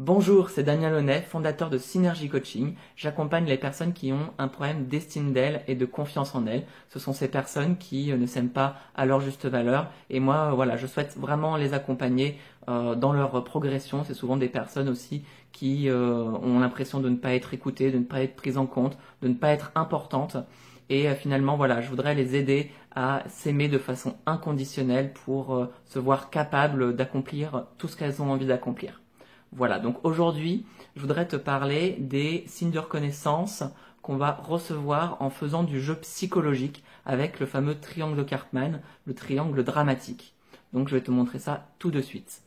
Bonjour, c'est Daniel Launay, fondateur de Synergie Coaching. J'accompagne les personnes qui ont un problème d'estime d'elles et de confiance en elles. Ce sont ces personnes qui ne s'aiment pas à leur juste valeur. Et moi, voilà, je souhaite vraiment les accompagner dans leur progression. C'est souvent des personnes aussi qui ont l'impression de ne pas être écoutées, de ne pas être prises en compte, de ne pas être importantes. Et finalement, voilà, je voudrais les aider à s'aimer de façon inconditionnelle pour se voir capables d'accomplir tout ce qu'elles ont envie d'accomplir. Voilà, donc aujourd'hui, je voudrais te parler des signes de reconnaissance qu'on va recevoir en faisant du jeu psychologique avec le fameux triangle de Karpman, le triangle dramatique. Donc je vais te montrer ça tout de suite.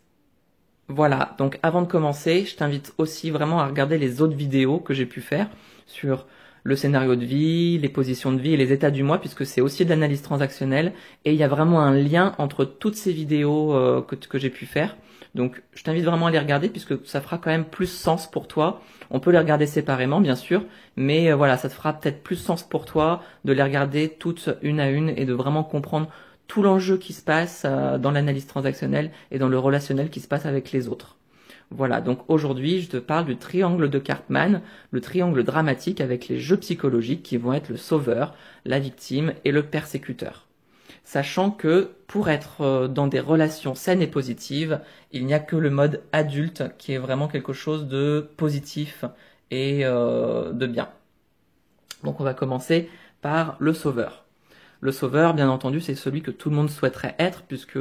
Voilà, donc avant de commencer, je t'invite aussi vraiment à regarder les autres vidéos que j'ai pu faire sur le scénario de vie, les positions de vie et les états du moi, puisque c'est aussi de l'analyse transactionnelle, et il y a vraiment un lien entre toutes ces vidéos que j'ai pu faire. Donc je t'invite vraiment à les regarder, puisque ça fera quand même plus sens pour toi. On peut les regarder séparément, bien sûr, mais voilà, ça te fera peut-être plus sens pour toi de les regarder toutes une à une et de vraiment comprendre tout l'enjeu qui se passe dans l'analyse transactionnelle et dans le relationnel qui se passe avec les autres. Voilà, donc aujourd'hui, je te parle du triangle de Karpman, le triangle dramatique avec les jeux psychologiques qui vont être le sauveur, la victime et le persécuteur. Sachant que pour être dans des relations saines et positives, il n'y a que le mode adulte qui est vraiment quelque chose de positif et de bien. Donc on va commencer par le sauveur. Le sauveur, bien entendu, c'est celui que tout le monde souhaiterait être, puisque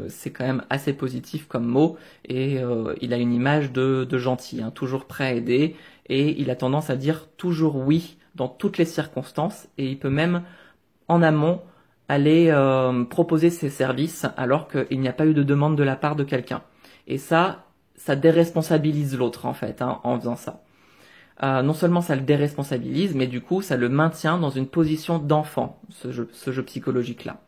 c'est quand même assez positif comme mot, et il a une image de gentil, hein, toujours prêt à aider, et il a tendance à dire toujours oui dans toutes les circonstances, et il peut même, en amont, aller proposer ses services alors qu'il n'y a pas eu de demande de la part de quelqu'un. Et ça déresponsabilise l'autre, en fait, hein, en faisant ça. Non seulement ça le déresponsabilise, mais du coup ça le maintient dans une position d'enfant, ce jeu psychologique-là.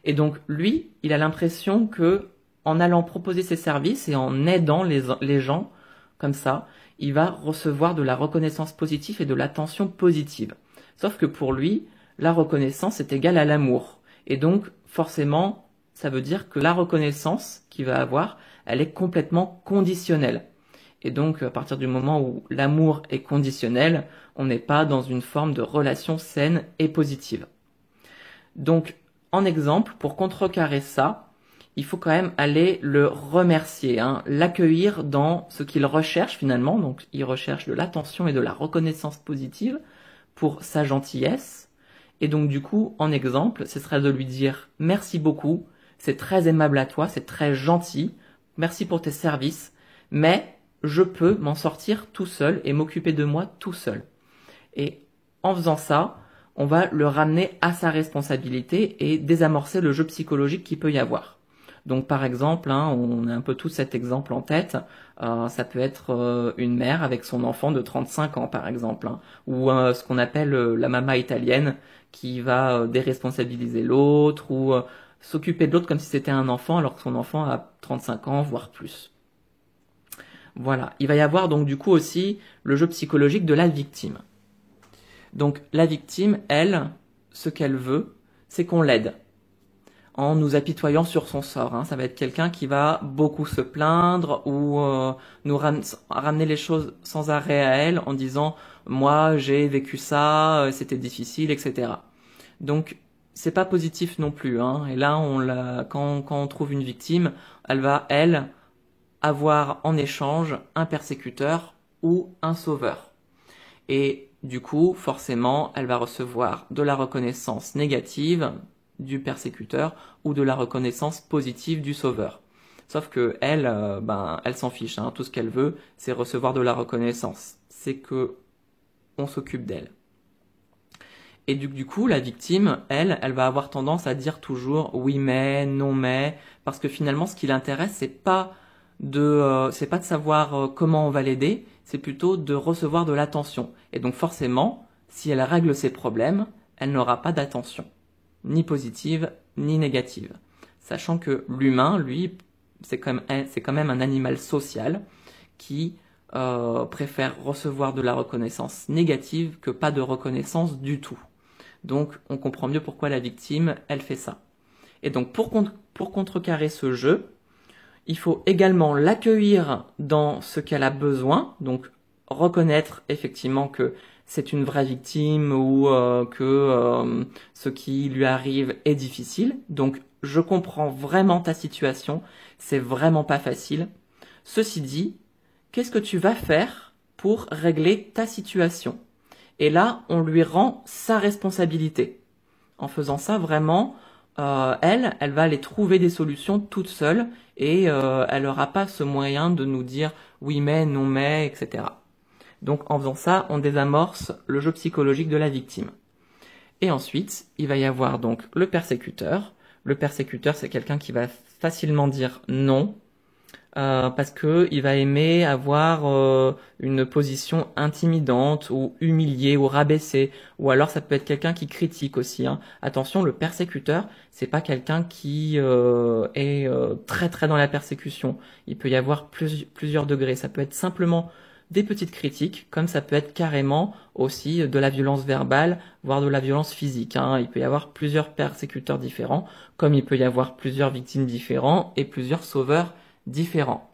Et donc lui, il a l'impression que en allant proposer ses services et en aidant les gens comme ça, il va recevoir de la reconnaissance positive et de l'attention positive. Sauf que pour lui, la reconnaissance est égale à l'amour. Et donc forcément, ça veut dire que la reconnaissance qu'il va avoir, elle est complètement conditionnelle. Et donc, à partir du moment où l'amour est conditionnel, on n'est pas dans une forme de relation saine et positive. Donc, en exemple, pour contrecarrer ça, il faut quand même aller le remercier, hein, l'accueillir dans ce qu'il recherche finalement. Donc, il recherche de l'attention et de la reconnaissance positive pour sa gentillesse. Et donc, du coup, en exemple, ce serait de lui dire « Merci beaucoup, c'est très aimable à toi, c'est très gentil, merci pour tes services, mais je peux m'en sortir tout seul et m'occuper de moi tout seul. » Et en faisant ça, on va le ramener à sa responsabilité et désamorcer le jeu psychologique qu'il peut y avoir. Donc par exemple, hein, on a un peu tout cet exemple en tête, ça peut être une mère avec son enfant de 35 ans par exemple, hein, ou ce qu'on appelle la mama italienne qui va déresponsabiliser l'autre ou s'occuper de l'autre comme si c'était un enfant alors que son enfant a 35 ans, voire plus. Voilà, il va y avoir donc du coup aussi le jeu psychologique de la victime. Donc la victime, elle, ce qu'elle veut, c'est qu'on l'aide en nous apitoyant sur son sort. Hein. Ça va être quelqu'un qui va beaucoup se plaindre ou nous ramener les choses sans arrêt à elle en disant « moi j'ai vécu ça, c'était difficile, etc. » Donc c'est pas positif non plus. Hein. Et là, quand on trouve une victime, elle va, elle, avoir en échange un persécuteur ou un sauveur. Et du coup, forcément, elle va recevoir de la reconnaissance négative du persécuteur ou de la reconnaissance positive du sauveur. Sauf que elle, elle s'en fiche. Hein. Tout ce qu'elle veut, c'est recevoir de la reconnaissance. C'est que on s'occupe d'elle. Et du coup, la victime, elle va avoir tendance à dire toujours oui mais, non mais, parce que finalement, ce qui l'intéresse, c'est pas de savoir comment on va l'aider, c'est plutôt de recevoir de l'attention. Et donc forcément, si elle règle ses problèmes, elle n'aura pas d'attention, ni positive, ni négative. Sachant que l'humain, lui, c'est quand même un animal social qui préfère recevoir de la reconnaissance négative que pas de reconnaissance du tout. Donc on comprend mieux pourquoi la victime, elle fait ça. Et donc pour contrecarrer ce jeu, Il faut également l'accueillir dans ce qu'elle a besoin, donc reconnaître effectivement que c'est une vraie victime ou que ce qui lui arrive est difficile. Donc je comprends vraiment ta situation, c'est vraiment pas facile. Ceci dit, qu'est-ce que tu vas faire pour régler ta situation? Et là, on lui rend sa responsabilité. En faisant ça, vraiment, elle va aller trouver des solutions toute seule et elle n'aura pas ce moyen de nous dire oui mais, non mais, etc. Donc en faisant ça, on désamorce le jeu psychologique de la victime. Et ensuite, il va y avoir donc le persécuteur. Le persécuteur, c'est quelqu'un qui va facilement dire non, parce que il va aimer avoir une position intimidante ou humiliée ou rabaissée, ou alors ça peut être quelqu'un qui critique aussi. Hein. Attention, le persécuteur, c'est pas quelqu'un qui est très très dans la persécution. Il peut y avoir plusieurs degrés. Ça peut être simplement des petites critiques, comme ça peut être carrément aussi de la violence verbale, voire de la violence physique. Hein. Il peut y avoir plusieurs persécuteurs différents, comme il peut y avoir plusieurs victimes différentes et plusieurs sauveurs différents.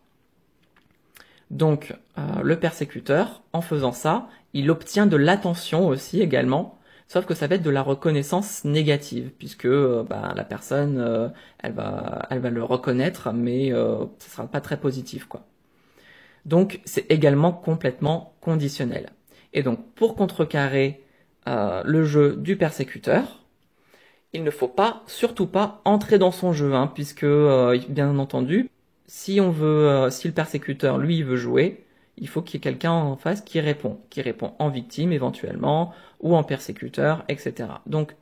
Donc, le persécuteur, en faisant ça, il obtient de l'attention aussi également, sauf que ça va être de la reconnaissance négative, puisque la personne, elle va le reconnaître, mais ce sera pas très positif, quoi. Donc, c'est également complètement conditionnel. Et donc, pour contrecarrer le jeu du persécuteur, il ne faut surtout pas entrer dans son jeu, hein, puisque, bien entendu, si le persécuteur, lui, veut jouer, il faut qu'il y ait quelqu'un en face qui répond en victime éventuellement, ou en persécuteur, etc. Donc,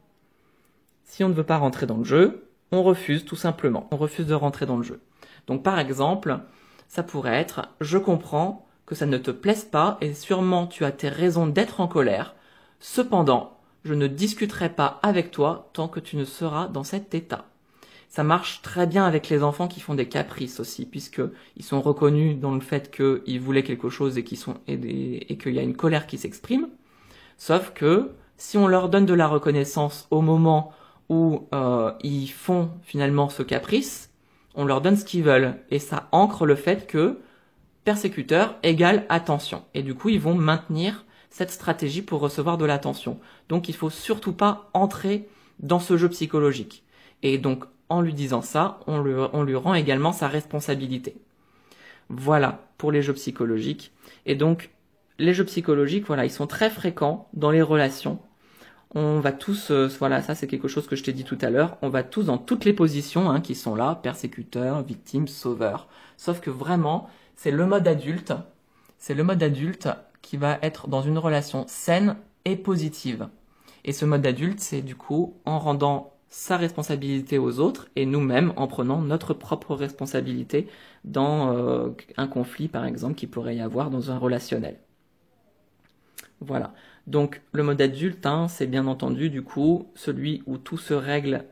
si on ne veut pas rentrer dans le jeu, on refuse tout simplement. On refuse de rentrer dans le jeu. Donc, par exemple, ça pourrait être « Je comprends que ça ne te plaise pas et sûrement tu as tes raisons d'être en colère. Cependant, je ne discuterai pas avec toi tant que tu ne seras dans cet état. » Ça marche très bien avec les enfants qui font des caprices aussi, puisqu'ils sont reconnus dans le fait qu'ils voulaient quelque chose et qu'il y a une colère qui s'exprime. Sauf que si on leur donne de la reconnaissance au moment où ils font finalement ce caprice, on leur donne ce qu'ils veulent. Et ça ancre le fait que persécuteur égale attention. Et du coup, ils vont maintenir cette stratégie pour recevoir de l'attention. Donc, il faut surtout pas entrer dans ce jeu psychologique. Et donc, en lui disant ça, on lui rend également sa responsabilité. Voilà pour les jeux psychologiques. Et donc, les jeux psychologiques, voilà, ils sont très fréquents dans les relations. On va tous, voilà, ça c'est quelque chose que je t'ai dit tout à l'heure, on va tous dans toutes les positions hein, qui sont là, persécuteur, victime, sauveur. Sauf que vraiment, c'est le mode adulte qui va être dans une relation saine et positive. Et ce mode adulte, c'est du coup en rendant sa responsabilité aux autres et nous-mêmes en prenant notre propre responsabilité dans un conflit par exemple qui pourrait y avoir dans un relationnel. Voilà. Donc le mode adulte, hein, c'est bien entendu du coup celui où tout se règle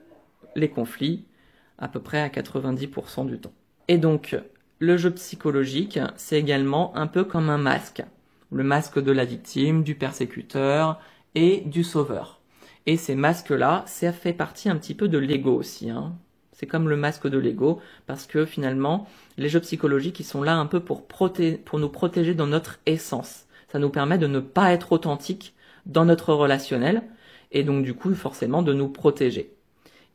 les conflits à peu près à 90% du temps. Et donc le jeu psychologique, c'est également un peu comme un masque. Le masque de la victime, du persécuteur et du sauveur. Et ces masques-là, ça fait partie un petit peu de l'ego aussi. Hein. C'est comme le masque de l'ego, parce que finalement, les jeux psychologiques, ils sont là un peu pour nous protéger dans notre essence. Ça nous permet de ne pas être authentique dans notre relationnel, et donc du coup, forcément, de nous protéger.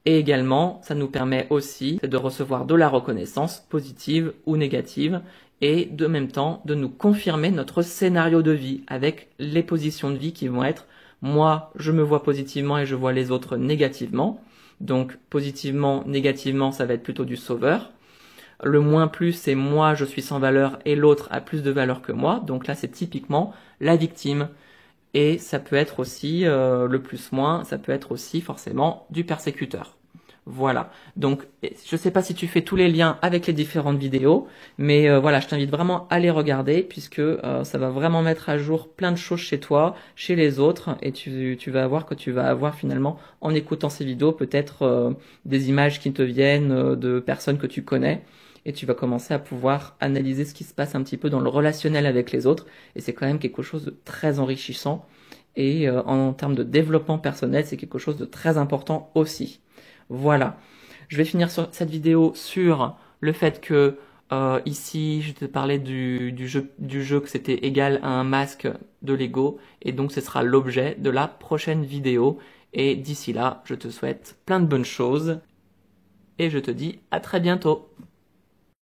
Et également, ça nous permet aussi de recevoir de la reconnaissance positive ou négative, et de même temps, de nous confirmer notre scénario de vie, avec les positions de vie qui vont être moi, je me vois positivement et je vois les autres négativement. Donc, positivement, négativement, ça va être plutôt du sauveur. Le moins plus, c'est moi, je suis sans valeur et l'autre a plus de valeur que moi. Donc là, c'est typiquement la victime. Et ça peut être aussi, le plus moins, ça peut être aussi forcément du persécuteur. Voilà. Donc, je sais pas si tu fais tous les liens avec les différentes vidéos, mais voilà, je t'invite vraiment à les regarder puisque ça va vraiment mettre à jour plein de choses chez toi, chez les autres, et tu vas voir que tu vas avoir finalement, en écoutant ces vidéos, peut-être des images qui te viennent de personnes que tu connais, et tu vas commencer à pouvoir analyser ce qui se passe un petit peu dans le relationnel avec les autres, et c'est quand même quelque chose de très enrichissant, et en termes de développement personnel, c'est quelque chose de très important aussi. Voilà, je vais finir sur cette vidéo sur le fait que Ici, je te parlais du jeu que c'était égal à un masque de Lego, et donc ce sera l'objet de la prochaine vidéo. Et d'ici là, je te souhaite plein de bonnes choses, et je te dis à très bientôt.